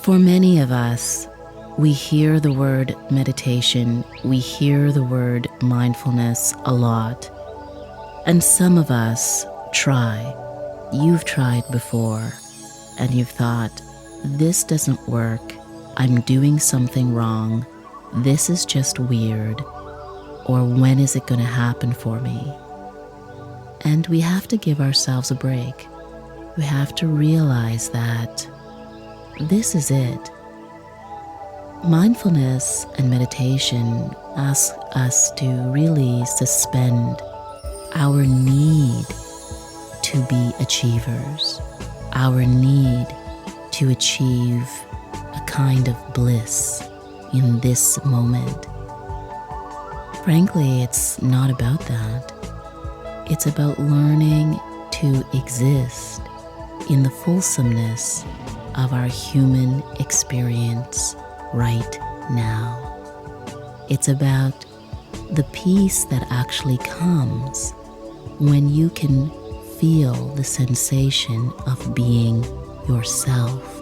For many of us, we hear the word meditation, we hear the word mindfulness a lot, and some of us try. You've tried before, and you've thought, this doesn't work, I'm doing something wrong, this is just weird, or when is it going to happen for me? And we have to give ourselves a break. We have to realize that this is it. Mindfulness and meditation ask us to really suspend our need to be achievers, our need to achieve a kind of bliss in this moment. Frankly, it's not about that. It's about learning to exist in the fulsomeness of our human experience right now. It's about the peace that actually comes when you can feel the sensation of being yourself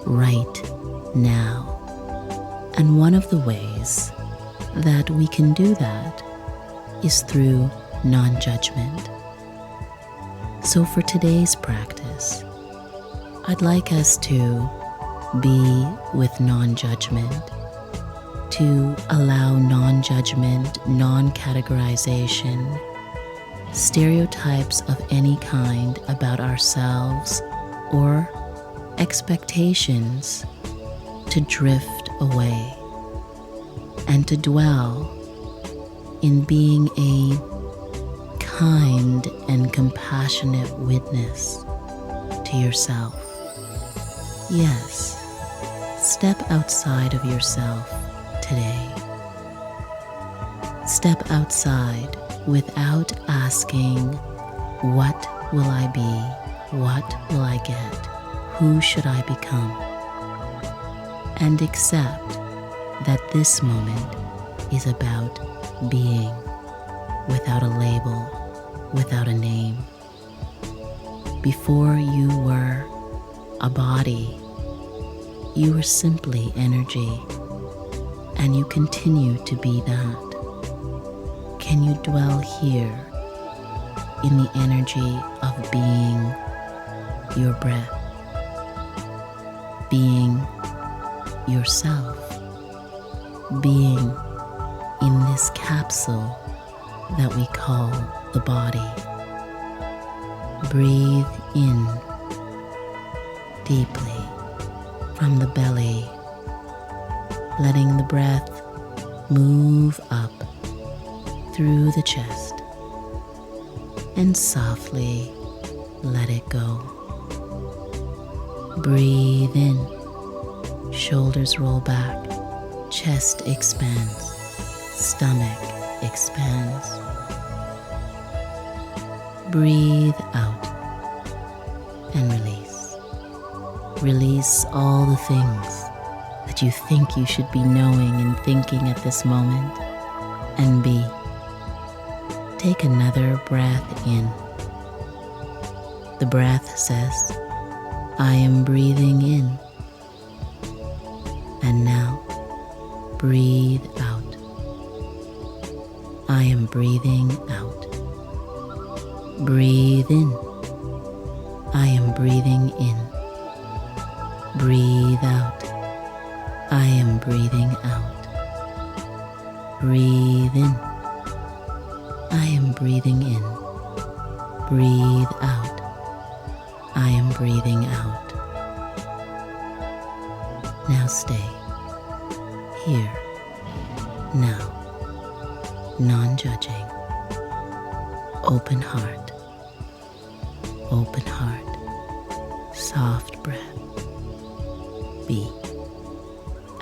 right now. And one of the ways that we can do that is through non-judgment. So for today's practice, I'd like us to be with non-judgment, to allow non-judgment, non-categorization, stereotypes of any kind about ourselves or expectations to drift away and to dwell in being a kind and compassionate witness to yourself. Yes, step outside of yourself today. Step outside without asking, what will I be? What will I get? Who should I become? And accept that this moment is about being, without a label, without a name. Before you were a body, you were simply energy, and you continue to be that. Can you dwell here in the energy of being your breath, being yourself, being in this capsule that we call the body? Breathe in deeply from the belly, letting the breath move up through the chest, and softly let it go. Breathe in, shoulders roll back, chest expands, stomach expands. Breathe out and release. Release all the things that you think you should be knowing and thinking at this moment, and be. Take another breath in. The breath says, I am breathing in. And now, breathe out. I am breathing out. Breathe in. I am breathing in. Breathe out. I am breathing out. Breathe in. I am breathing in. Breathe out. I am breathing out. Now stay here, now, non-judging, open heart, soft breath, be.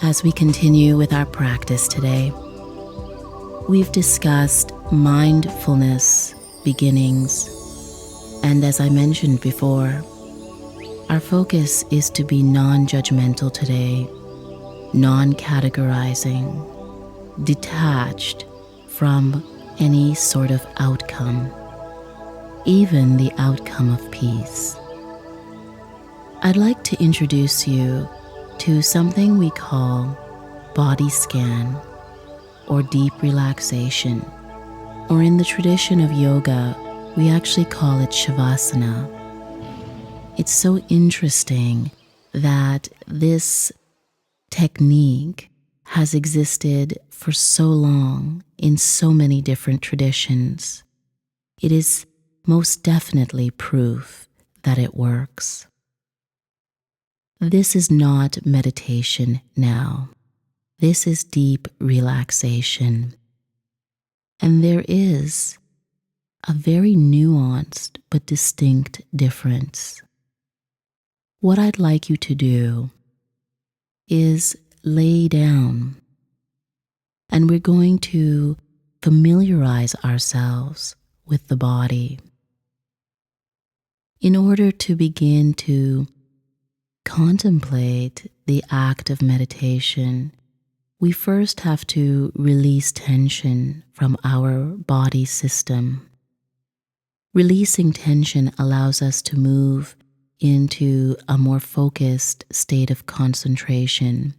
As we continue with our practice today, we've discussed mindfulness beginnings, and as I mentioned before, our focus is to be non-judgmental today, non-categorizing, detached from any sort of outcome, even the outcome of peace. I'd like to introduce you to something we call body scan or deep relaxation, or in the tradition of yoga, we actually call it Shavasana. It's so interesting that this technique has existed for so long in so many different traditions. It is most definitely proof that it works. This is not meditation now. This is deep relaxation. And there is a very nuanced but distinct difference. What I'd like you to do is lay down, and we're going to familiarize ourselves with the body. In order to begin to contemplate the act of meditation, we first have to release tension from our body system. Releasing tension allows us to move into a more focused state of concentration.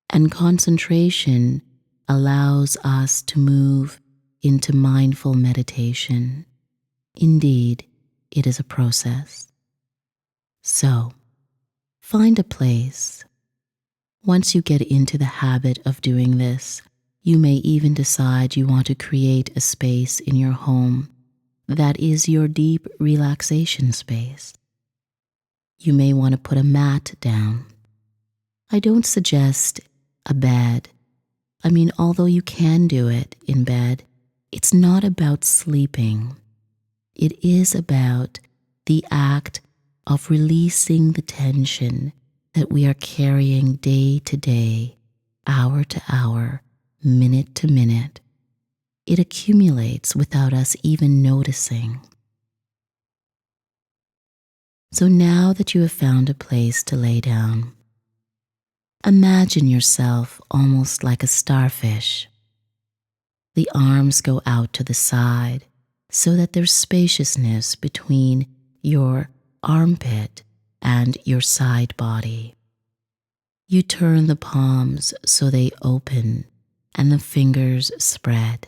And concentration allows us to move into mindful meditation. Indeed, it is a process. So, find a place. Once you get into the habit of doing this, you may even decide you want to create a space in your home that is your deep relaxation space. You may want to put a mat down. I don't suggest a bed. Although you can do it in bed, it's not about sleeping. It is about the act of releasing the tension that we are carrying day to day, hour to hour, minute to minute. It accumulates without us even noticing. So now that you have found a place to lay down, imagine yourself almost like a starfish. The arms go out to the side so that there's spaciousness between your armpit and your side body. You turn the palms so they open and the fingers spread.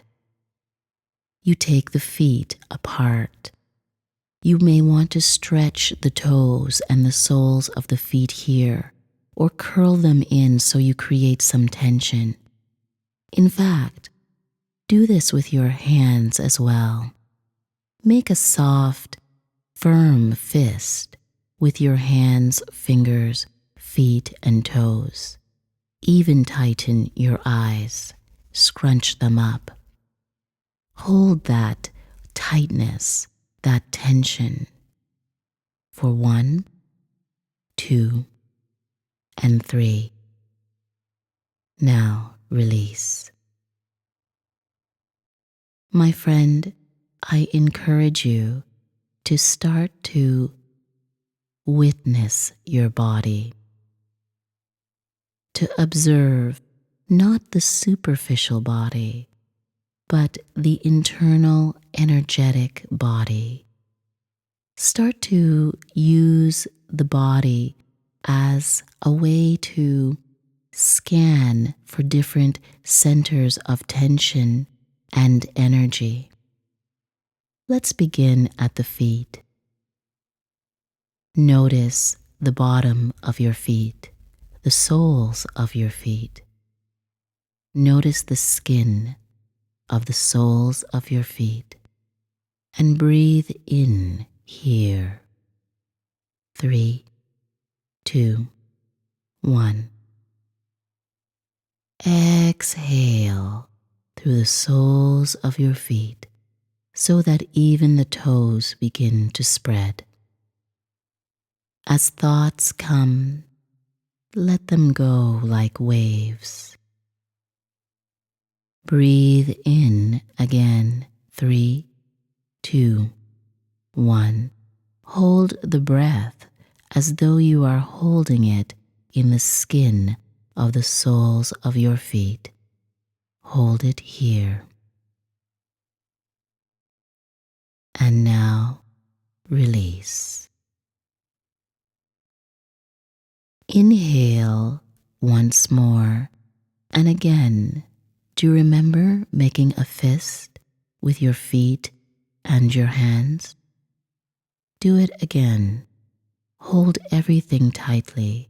You take the feet apart. You may want to stretch the toes and the soles of the feet here, or curl them in so you create some tension. In fact, do this with your hands as well. Make a soft, firm fist with your hands, fingers, feet, and toes. Even tighten your eyes. Scrunch them up. Hold that tightness, that tension for 1, 2, and 3. Now release. My friend, I encourage you to start to witness your body, to observe not the superficial body, but the internal energetic body. Start to use the body as a way to scan for different centers of tension and energy. Let's begin at the feet. Notice the bottom of your feet, the soles of your feet. Notice the skin of the soles of your feet, and breathe in here. 3, 2, 1. Exhale through the soles of your feet so that even the toes begin to spread. As thoughts come, let them go like waves. Breathe in again. 3, 2, 1. Hold the breath as though you are holding it in the skin of the soles of your feet. Hold it here. And now release. Inhale once more, and again. Do you remember making a fist with your feet and your hands? Do it again. Hold everything tightly.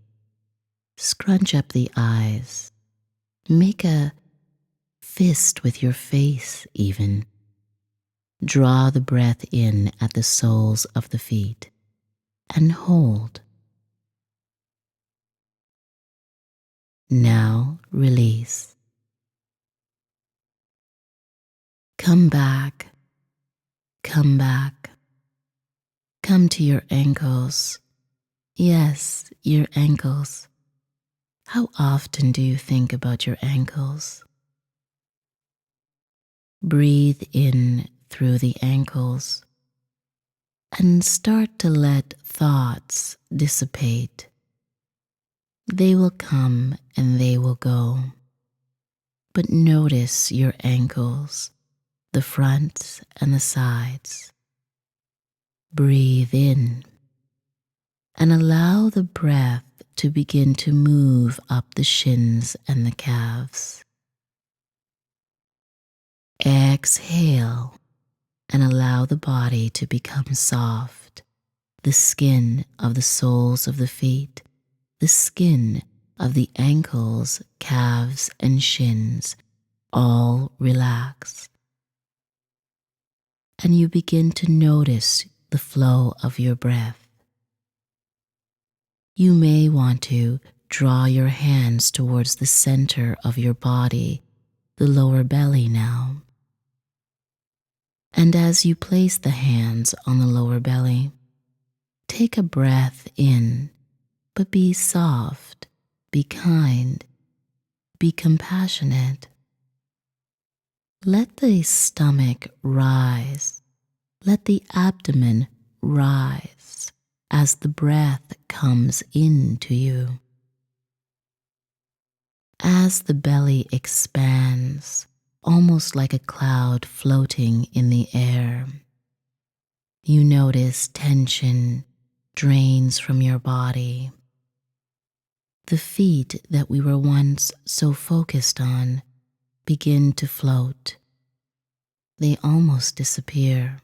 Scrunch up the eyes. Make a fist with your face, even. Draw the breath in at the soles of the feet and hold. Now release. Come back. Come back. Come to your ankles. Yes, your ankles. How often do you think about your ankles? Breathe in through the ankles and start to let thoughts dissipate. They will come and they will go. But notice your ankles, the fronts and the sides. Breathe in and allow the breath to begin to move up the shins and the calves. Exhale and allow the body to become soft, the skin of the soles of the feet, the skin of the ankles, calves, and shins all relax. And you begin to notice the flow of your breath. You may want to draw your hands towards the center of your body, the lower belly now. And as you place the hands on the lower belly, take a breath in, but be soft, be kind, be compassionate. Let the stomach rise, let the abdomen rise as the breath comes into you. As the belly expands, almost like a cloud floating in the air, you notice tension drains from your body. The feet that we were once so focused on begin to float. They almost disappear.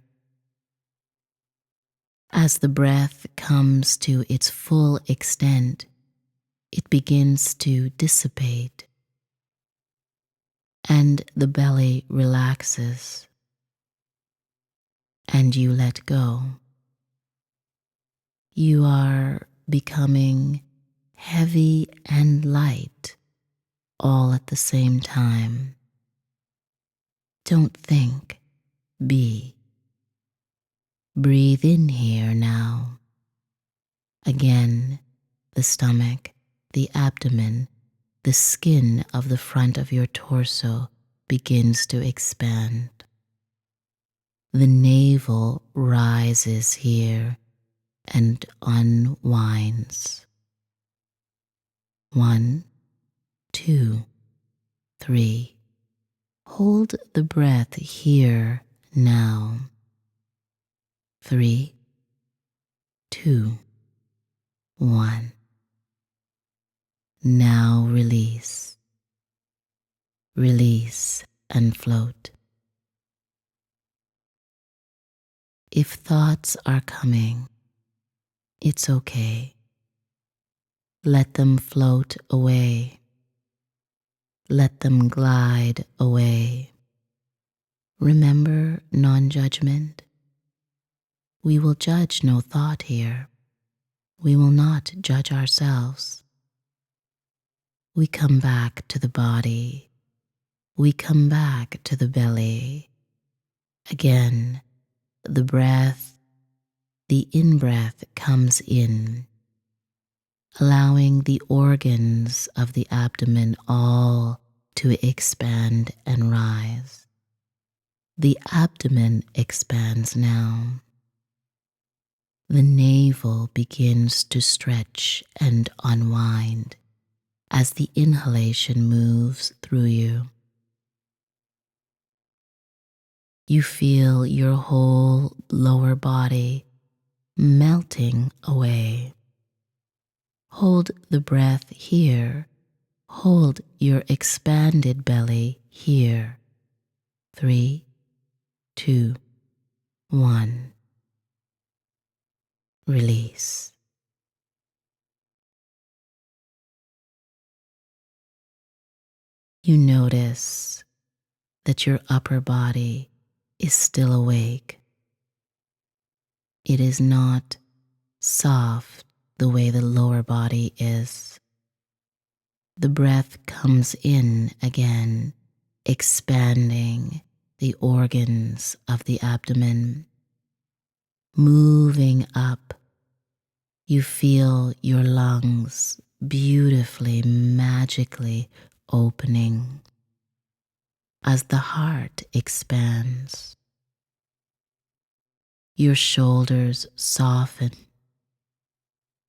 As the breath comes to its full extent, it begins to dissipate, and the belly relaxes, and you let go. You are becoming heavy and light all at the same time. Don't think, be. Breathe in here now. Again, the stomach, the abdomen, the skin of the front of your torso begins to expand. The navel rises here and unwinds. 1, 2, 3. Hold the breath here now. 3, 2, 1. Now release. Release and float. If thoughts are coming, it's okay. Let them float away. Let them glide away. Remember non-judgment. We will judge no thought here. We will not judge ourselves. We come back to the body. We come back to the belly. Again, the breath, the in-breath comes in, allowing the organs of the abdomen all to expand and rise. The abdomen expands now. The navel begins to stretch and unwind as the inhalation moves through you. You feel your whole lower body melting away. Hold the breath here. Hold your expanded belly here. 3, 2, 1. Release. You notice that your upper body is still awake. It is not soft the way the lower body is. The breath comes in again, expanding the organs of the abdomen. Moving up, you feel your lungs beautifully, magically opening as the heart expands. Your shoulders soften.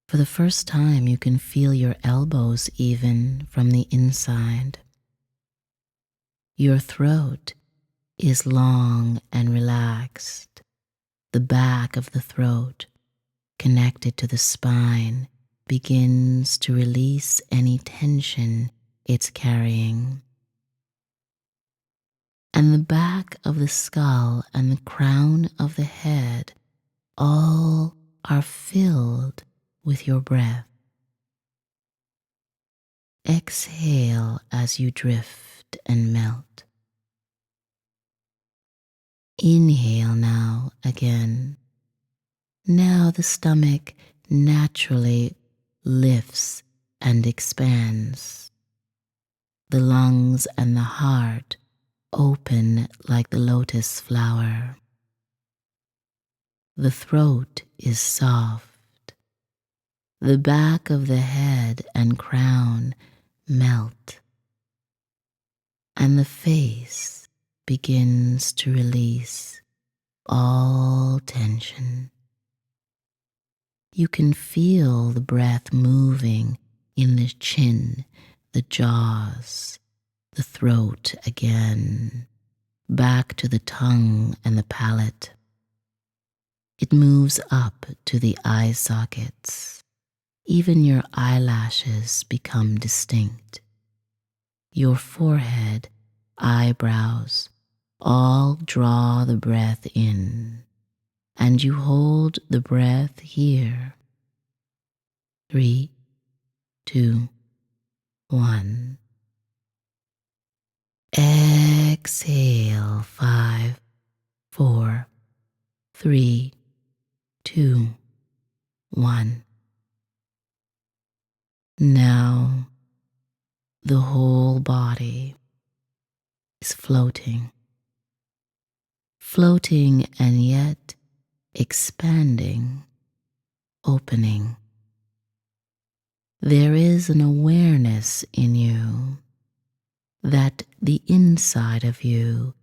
For the first time, you can feel your elbows even from the inside. Your throat is long and relaxed. The back of the throat, connected to the spine, begins to release any tension it's carrying. And the back of the skull and the crown of the head all are filled with your breath. Exhale as you drift and melt. Inhale now again. Now the stomach naturally lifts and expands. The lungs and the heart open like the lotus flower. The throat is soft. The back of the head and crown melt. And the face begins to release all tension. You can feel the breath moving in the chin, the jaws, the throat again, back to the tongue and the palate. It moves up to the eye sockets. Even your eyelashes become distinct. Your forehead, eyebrows, all draw the breath in, and you hold the breath here. 3, 2, 1. Exhale. 5, 4, 3, 2, 1. Now the whole body is floating and yet expanding, opening. There is an awareness in you that the inside of you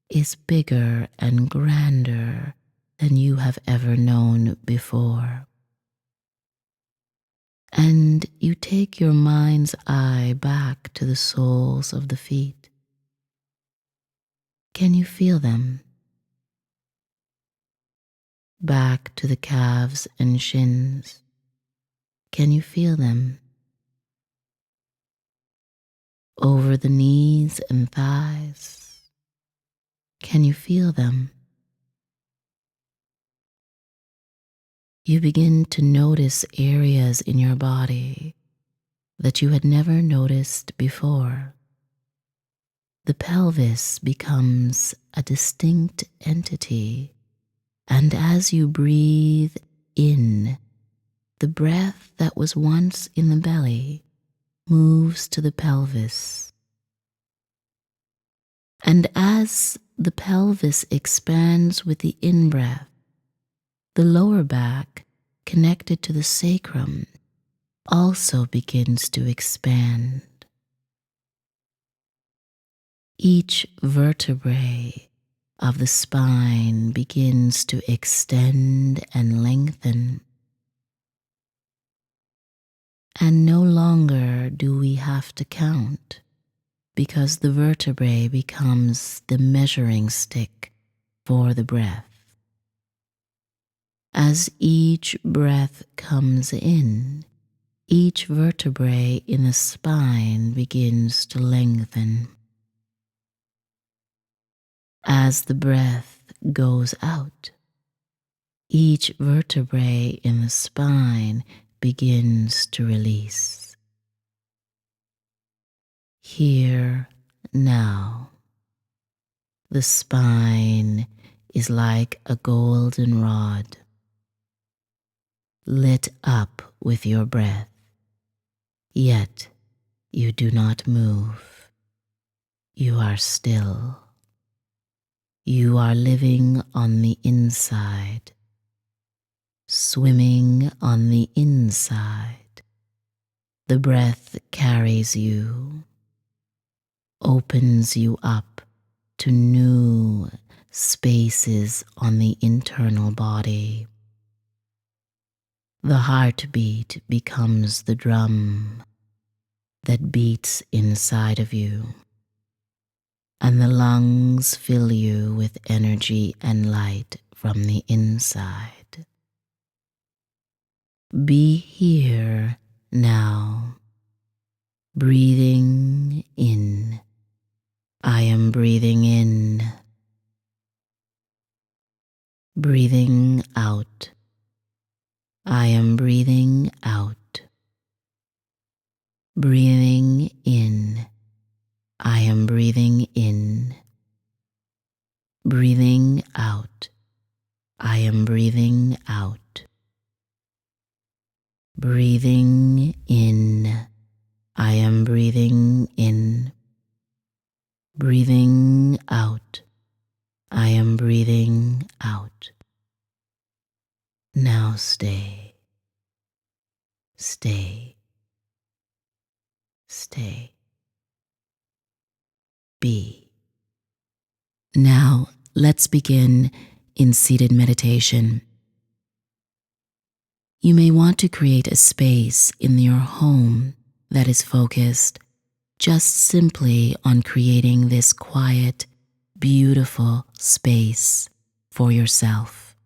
is bigger and grander than you have ever known before. And you take your mind's eye back to the soles of the feet. Can you feel them? Back to the calves and shins. Can you feel them? Over the knees and thighs. Can you feel them? You begin to notice areas in your body that you had never noticed before. The pelvis becomes a distinct entity, and as you breathe in, the breath that was once in the belly moves to the pelvis. And as the pelvis expands with the in-breath, the lower back, connected to the sacrum, also begins to expand. Each vertebrae of the spine begins to extend and lengthen. And no longer do we have to count, because the vertebrae becomes the measuring stick for the breath. As each breath comes in, Each vertebrae in the spine begins to lengthen. As the breath goes out, each vertebrae in the spine begins to release. Here, now, the spine is like a golden rod, lit up with your breath, yet you do not move. You are still. You are living on the inside, swimming on the inside. The breath carries you, opens you up to new spaces on the internal body. The heartbeat becomes the drum that beats inside of you, and the lungs fill you with energy and light from the inside. Be here now, breathing in. I am breathing in. Breathing out. I am breathing out. Breathing in. I am breathing in. Breathing out. I am breathing out. Breathing in. I am breathing in. Breathing out. I am breathing out. Now stay. Stay. Stay. Be. Now let's begin in seated meditation. You may want to create a space in your home that is focused just simply on creating this quiet, beautiful space for yourself.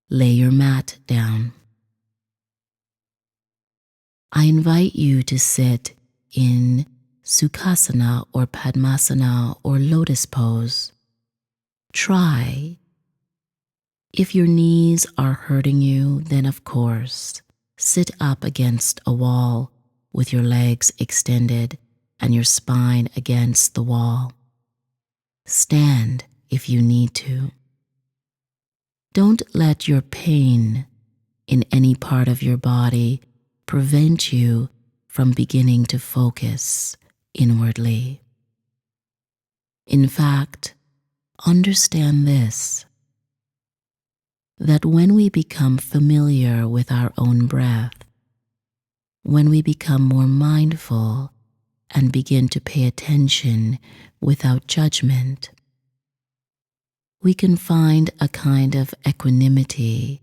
Lay your mat down. I invite you to sit in Sukhasana or Padmasana or Lotus pose. Try. If your knees are hurting you, then of course, sit up against a wall with your legs extended and your spine against the wall. Stand if you need to. Don't let your pain in any part of your body prevent you from beginning to focus inwardly. In fact, understand this, that when we become familiar with our own breath, when we become more mindful and begin to pay attention without judgment, we can find a kind of equanimity,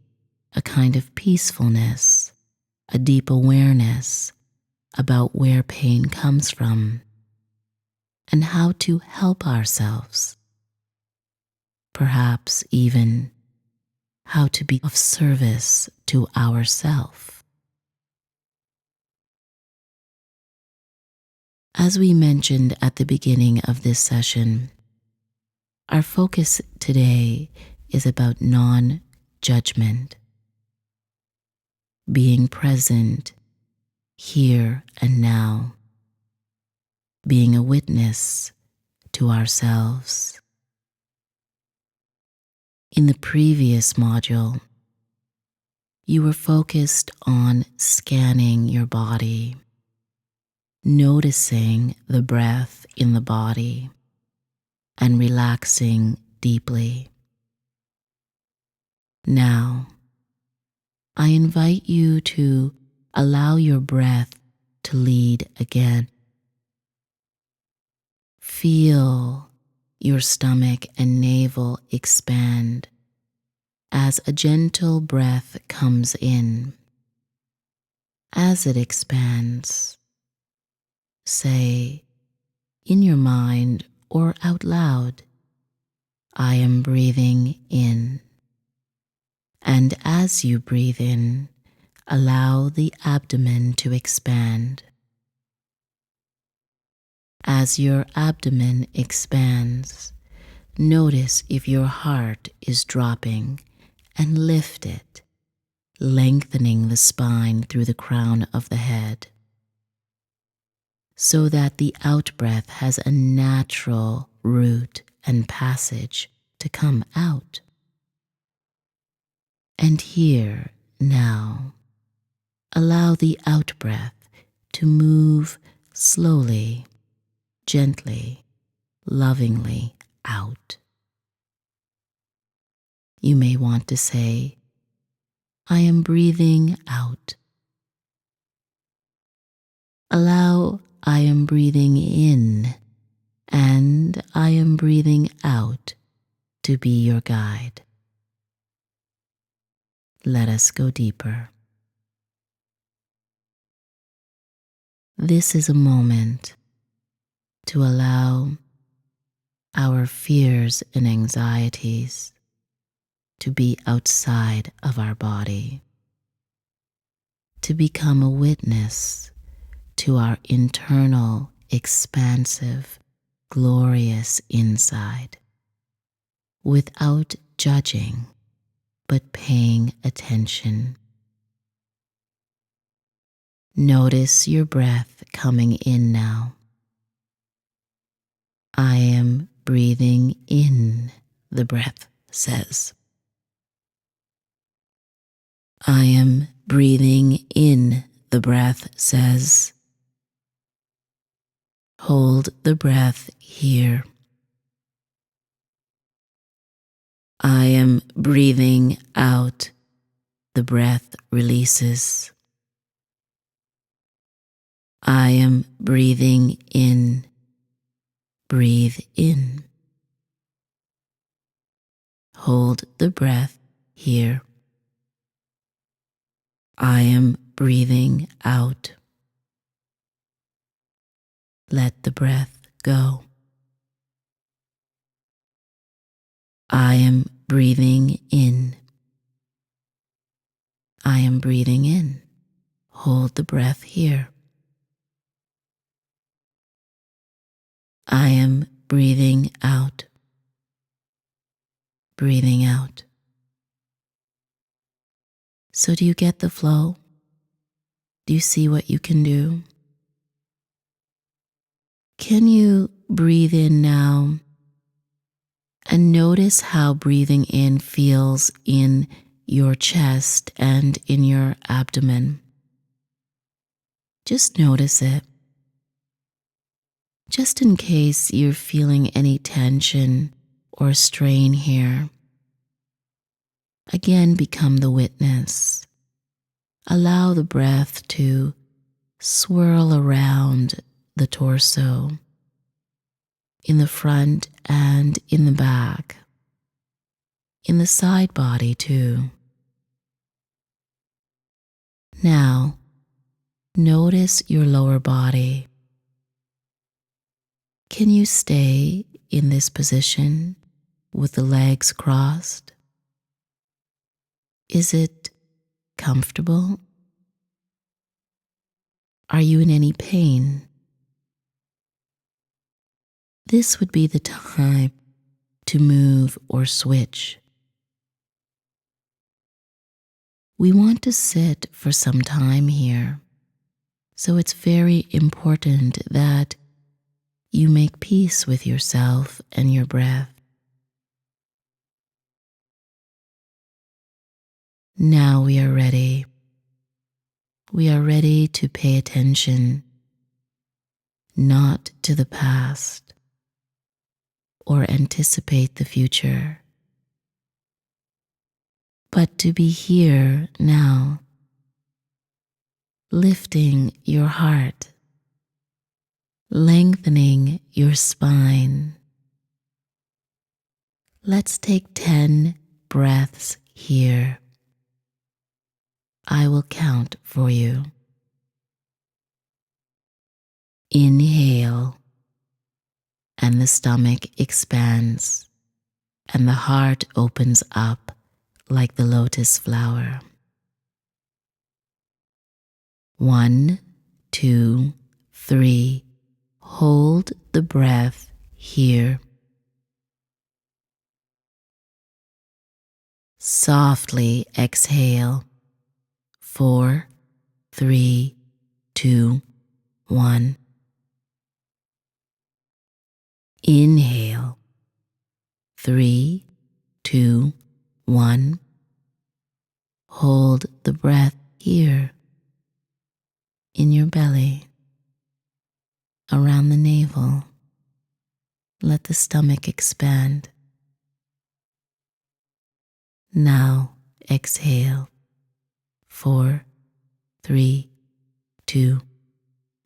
a kind of peacefulness, a deep awareness about where pain comes from and how to help ourselves. Perhaps even how to be of service to ourself. As we mentioned at the beginning of this session, our focus today is about non-judgment, being present here and now, being a witness to ourselves. In the previous module, you were focused on scanning your body, noticing the breath in the body, and relaxing deeply. Now, I invite you to allow your breath to lead again. Feel your stomach and navel expand as a gentle breath comes in. As it expands, say in your mind or out loud, I am breathing in. And as you breathe in, allow the abdomen to expand. As your abdomen expands, notice if your heart is dropping and lift it, lengthening the spine through the crown of the head, so that the out-breath has a natural route and passage to come out. And here, now, allow the out-breath to move slowly, gently, lovingly out. You may want to say, I am breathing out. Allow I am breathing in and I am breathing out to be your guide. Let us go deeper. This is a moment to allow our fears and anxieties to be outside of our body, to become a witness to our internal, expansive, glorious inside, without judging, but paying attention. Notice your breath coming in now. I am breathing in, the breath says. I am breathing in, the breath says. Hold the breath here. I am breathing out, the breath releases. I am breathing in. Breathe in. Hold the breath here. I am breathing out. Let the breath go. I am breathing in. I am breathing in. Hold the breath here. I am breathing out. Breathing out. So do you get the flow? Do you see what you can do? Can you breathe in now and notice how breathing in feels in your chest and in your abdomen? Just notice it. Just in case you're feeling any tension or strain here. Again, become the witness. Allow the breath to swirl around the torso, in the front and in the back, in the side body too. Now, notice your lower body. Can you stay in this position with the legs crossed? Is it comfortable? Are you in any pain? This would be the time to move or switch. We want to sit for some time here, so it's very important that you make peace with yourself and your breath. Now we are ready. We are ready to pay attention, not to the past or anticipate the future, but to be here now, lifting your heart, lengthening your spine. Let's take 10 breaths here. I will count for you. Inhale, and the stomach expands, and the heart opens up like the lotus flower. 1, 2, 3. Hold the breath here. Softly exhale. 4, 3, 2, 1. Inhale. 3, 2, 1. Hold the breath here in your belly, around the navel. Let the stomach expand. Now exhale. 4, 3, 2,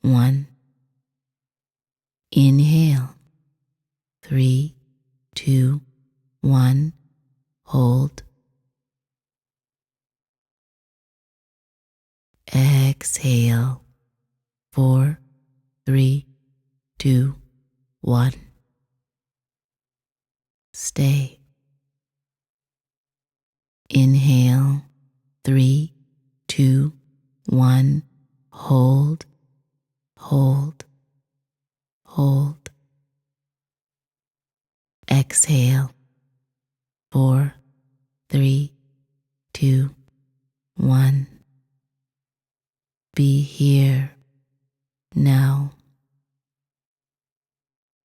1. Inhale. 3, 2, 1. Hold. Exhale. 4, 3, 2, 1. Stay. Inhale. 3, 2, 1. Hold. Hold. Hold. Exhale. 4, 3, 2, 1. Be here now.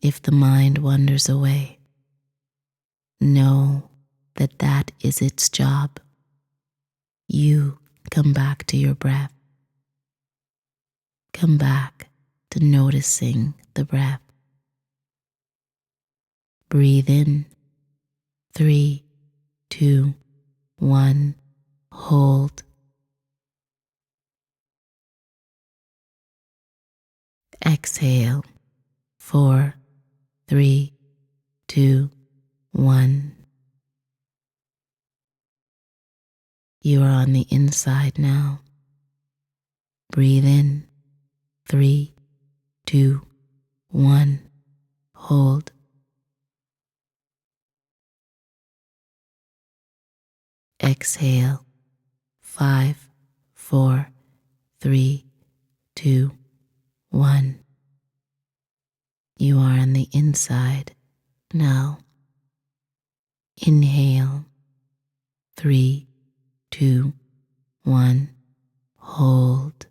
If the mind wanders away, know that that is its job. You come back to your breath. Come back to noticing the breath. Breathe in. 3, 2, 1. Hold. Exhale. 4, 3, 2, 1. You are on the inside now. Breathe in. 3, 2, 1. Hold. Exhale. 5, 4, 3, 2, 1. You are on the inside now. Inhale. 3, 2, 1. Hold.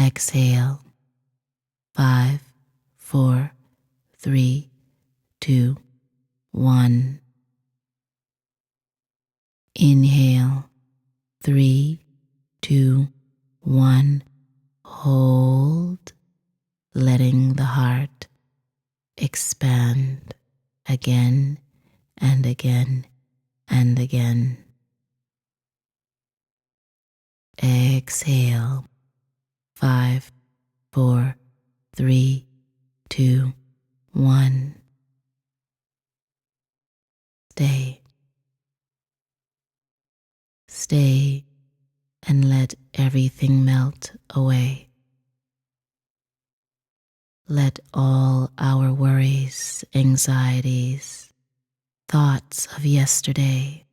Exhale. 5, 4, 3, 2, 1. Inhale. 3, 2, 1. Hold, letting the heart expand again and again and again. Exhale. 5, 4, 3, 2, 1. Stay. Stay and let everything melt away. Let all our worries, anxieties, thoughts of yesterday,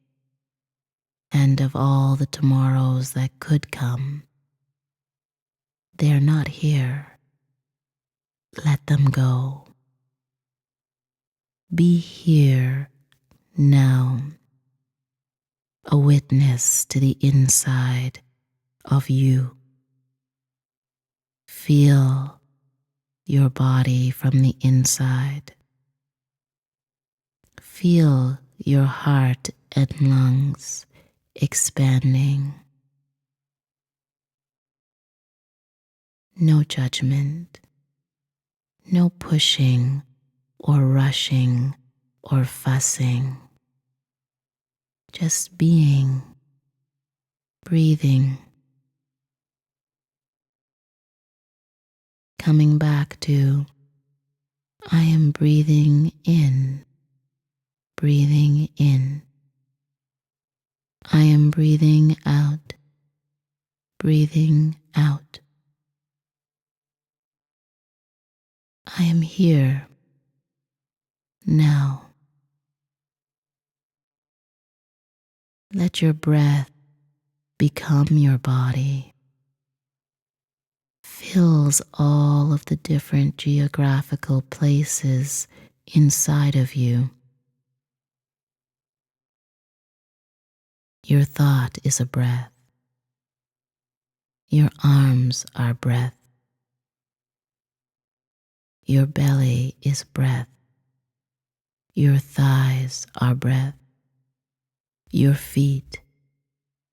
and of all the tomorrows that could come, they're not here. Let them go. Be here now, a witness to the inside of you. Feel your body from the inside. Feel your heart and lungs expanding. No judgment, no pushing or rushing or fussing. Just being, breathing. Coming back to, I am breathing in, breathing in. I am breathing out, breathing out. I am here now. Let your breath become your body, fills all of the different geographical places inside of you. Your thought is a breath. Your arms are breath. Your belly is breath. Your thighs are breath. Your feet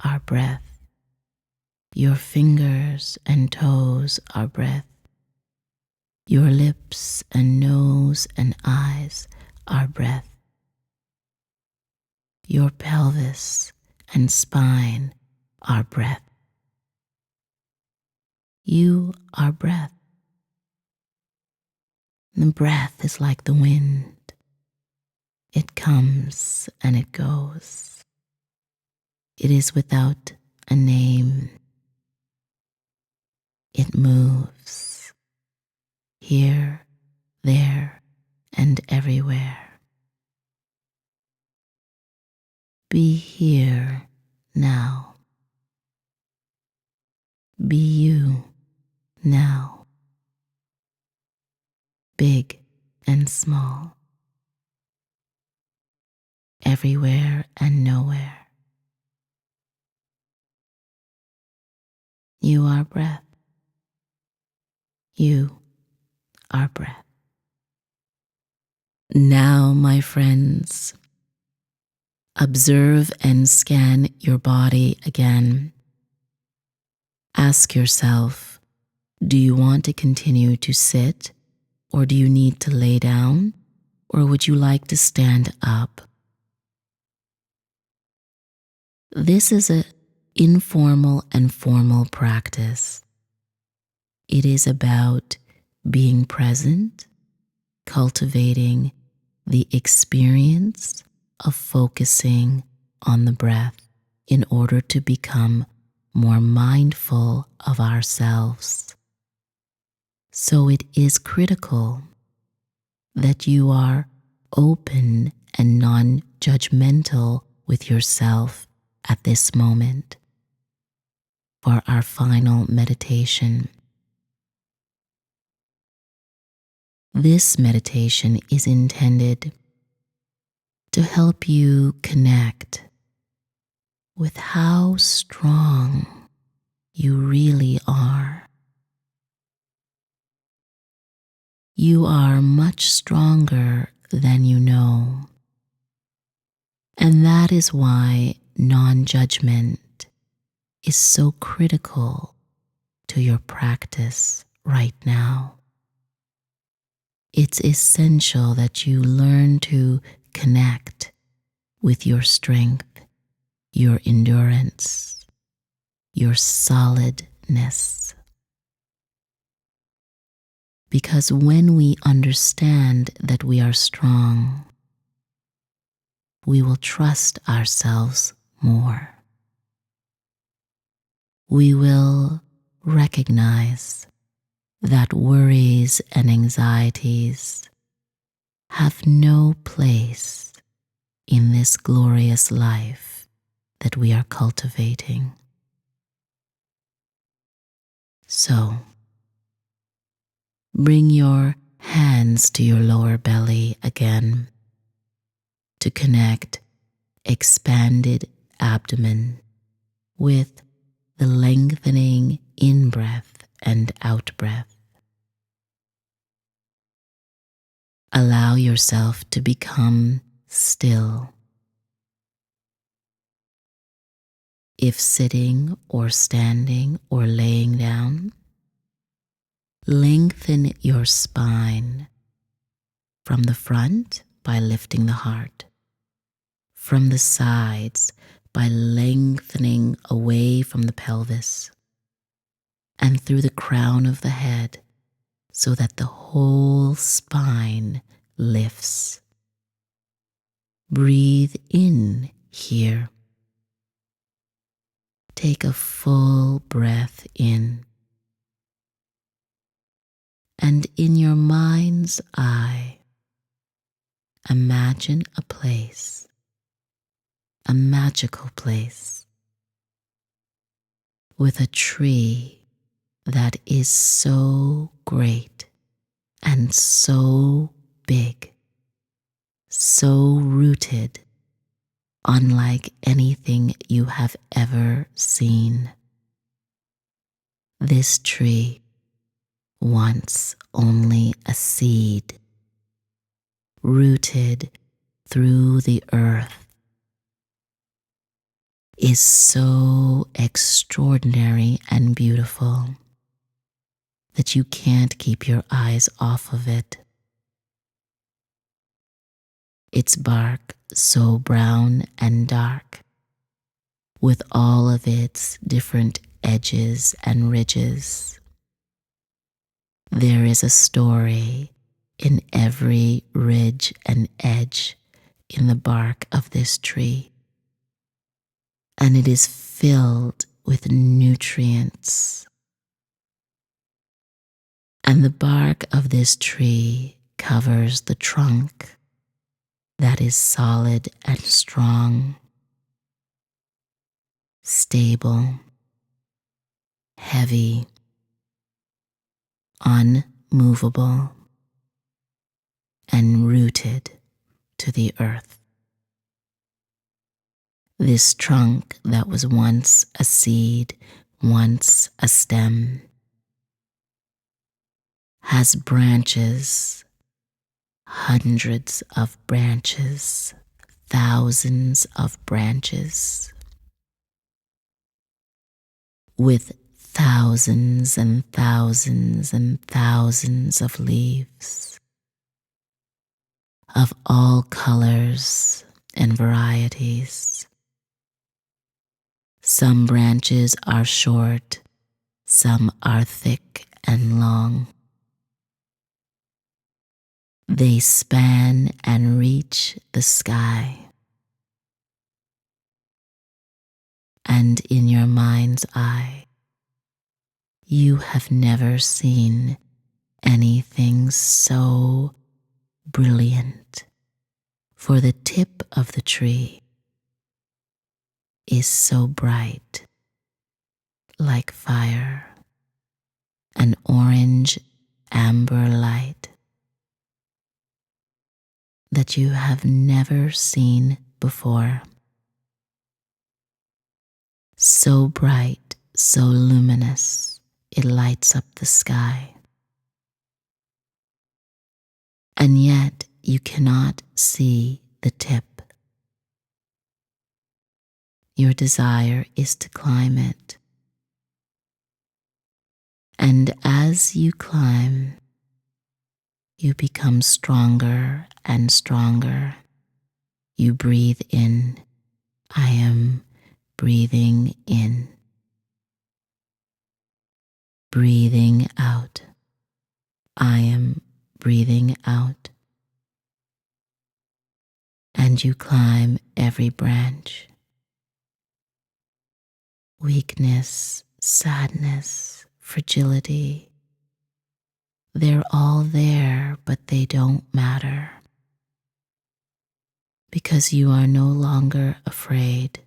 are breath. Your fingers and toes are breath. Your lips and nose and eyes are breath. Your pelvis and spine are breath. You are breath. The breath is like the wind. It comes and it goes. It is without a name. It moves here, there, and everywhere. Be here now. Be you now. Big and small. Everywhere and nowhere. You are breath. You are breath. Now, my friends, observe and scan your body again. Ask yourself, do you want to continue to sit, or do you need to lay down, or would you like to stand up? This is an informal and formal practice. It is about being present, cultivating the experience of focusing on the breath in order to become more mindful of ourselves. So it is critical that you are open and non-judgmental with yourself at this moment for our final meditation. This meditation is intended to help you connect with how strong you really are. You are much stronger than you know. And that is why non-judgment is so critical to your practice right now. It's essential that you learn to connect with your strength, your endurance, your solidness. Because when we understand that we are strong, we will trust ourselves more. We will recognize that worries and anxieties have no place in this glorious life that we are cultivating. So, bring your hands to your lower belly again to connect expanded abdomen with the lengthening in-breath and out-breath. Allow yourself to become still. If sitting or standing or laying down, lengthen your spine from the front by lifting the heart, from the sides by lengthening away from the pelvis, and through the crown of the head so that the whole spine lifts. Breathe in here. Take a full breath in. And in your mind's eye, imagine a place, a magical place, with a tree that is so great and so big, so rooted, unlike anything you have ever seen. This tree, once only a seed, rooted through the earth, is so extraordinary and beautiful that you can't keep your eyes off of it. Its bark so brown and dark, with all of its different edges and ridges. There is a story in every ridge and edge in the bark of this tree, and it is filled with nutrients. And the bark of this tree covers the trunk that is solid and strong, stable, heavy, unmovable, and rooted to the earth. This trunk that was once a seed, once a stem, has branches, hundreds of branches, thousands of branches, with thousands and thousands and thousands of leaves of all colors and varieties. Some branches are short, some are thick and long. They span and reach the sky. And in your mind's eye, you have never seen anything so brilliant, for the tip of the tree is so bright, like fire, an orange amber light that you have never seen before. So bright, so luminous, it lights up the sky. And yet you cannot see the tip. Your desire is to climb it. And as you climb, you become stronger and stronger. You breathe in. I am breathing in. Breathing out. I am breathing out. And you climb every branch. Weakness, sadness, fragility, they're all there, but they don't matter. Because you are no longer afraid.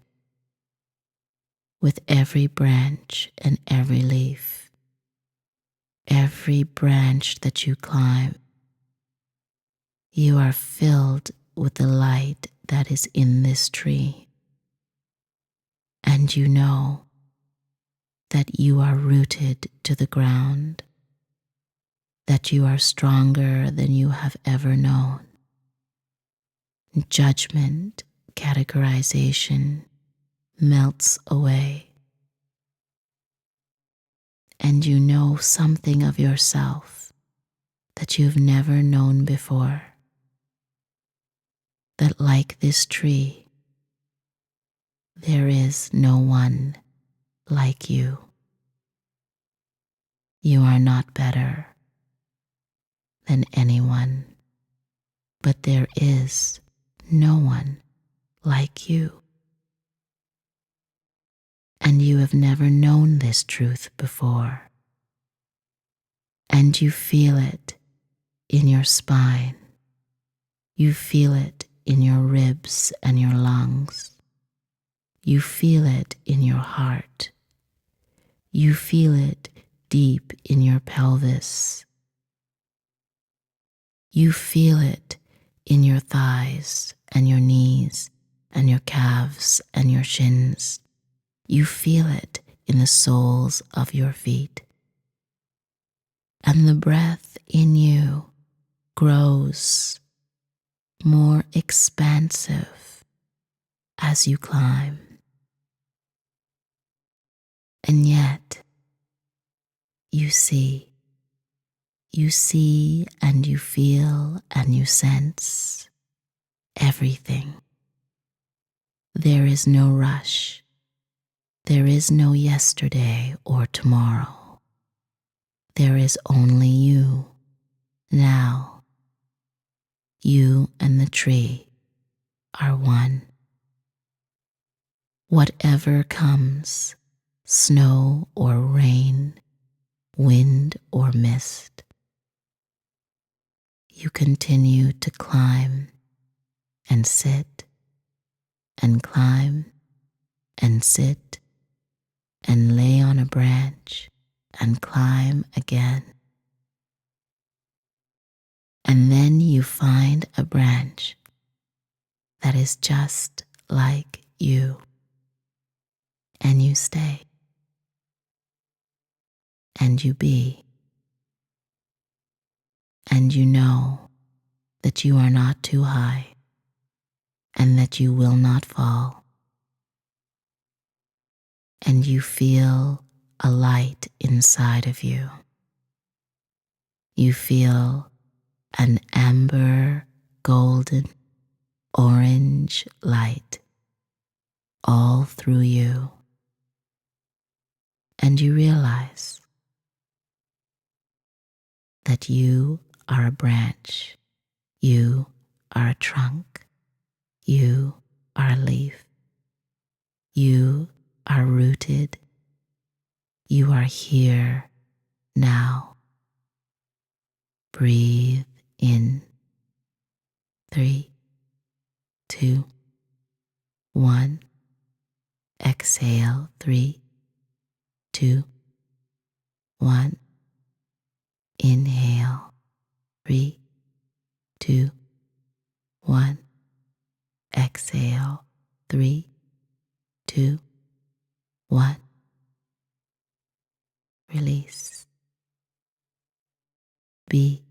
With every branch and every leaf, every branch that you climb, you are filled with the light that is in this tree. And you know that you are rooted to the ground, that you are stronger than you have ever known. Judgment, categorization melts away, and you know something of yourself that you've never known before. That like this tree, there is no one like you. You are not better than anyone, but there is no one like you. And you have never known this truth before. And you feel it in your spine. You feel it in your ribs and your lungs. You feel it in your heart. You feel it deep in your pelvis. You feel it in your thighs and your knees and your calves and your shins. You feel it in the soles of your feet. And the breath in you grows more expansive as you climb. And yet, you see and you feel and you sense everything. There is no rush. There is no yesterday or tomorrow. There is only you now. You and the tree are one. Whatever comes, snow or rain, wind or mist, you continue to climb and sit and climb and sit and lay on a branch and climb again. And then you find a branch that is just like you, and you stay, and you be, and you know that you are not too high, and that you will not fall, and you feel a light inside of you. You feel an amber, golden, orange light all through you, and you realize that you are a branch, you are a trunk, you are a leaf, you are rooted, you are here now. Breathe in. 3, 2, 1. Exhale. 3, 2, 1. Inhale. 3, 2, 1. Exhale. 3, 2, 1. Release. Be.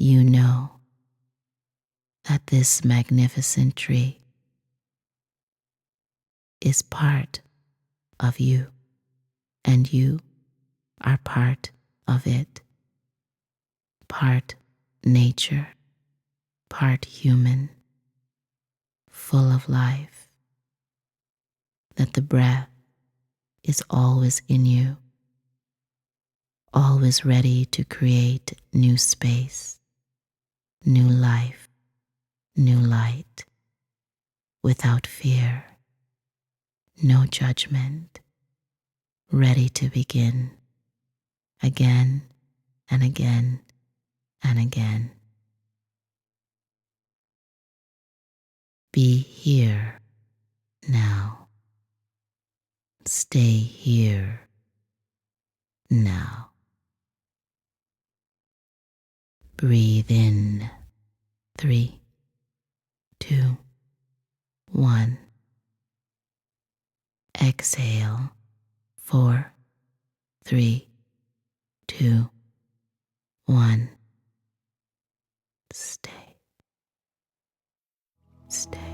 You know that this magnificent tree is part of you, and you are part of it, part nature, part human, full of life, that the breath is always in you, always ready to create new space, new life, new light, without fear, no judgment, ready to begin again and again and again. Be here now. Stay here now. Breathe in. 3, 2, 1. Exhale. 4, 3, 2, 1. Stay. Stay.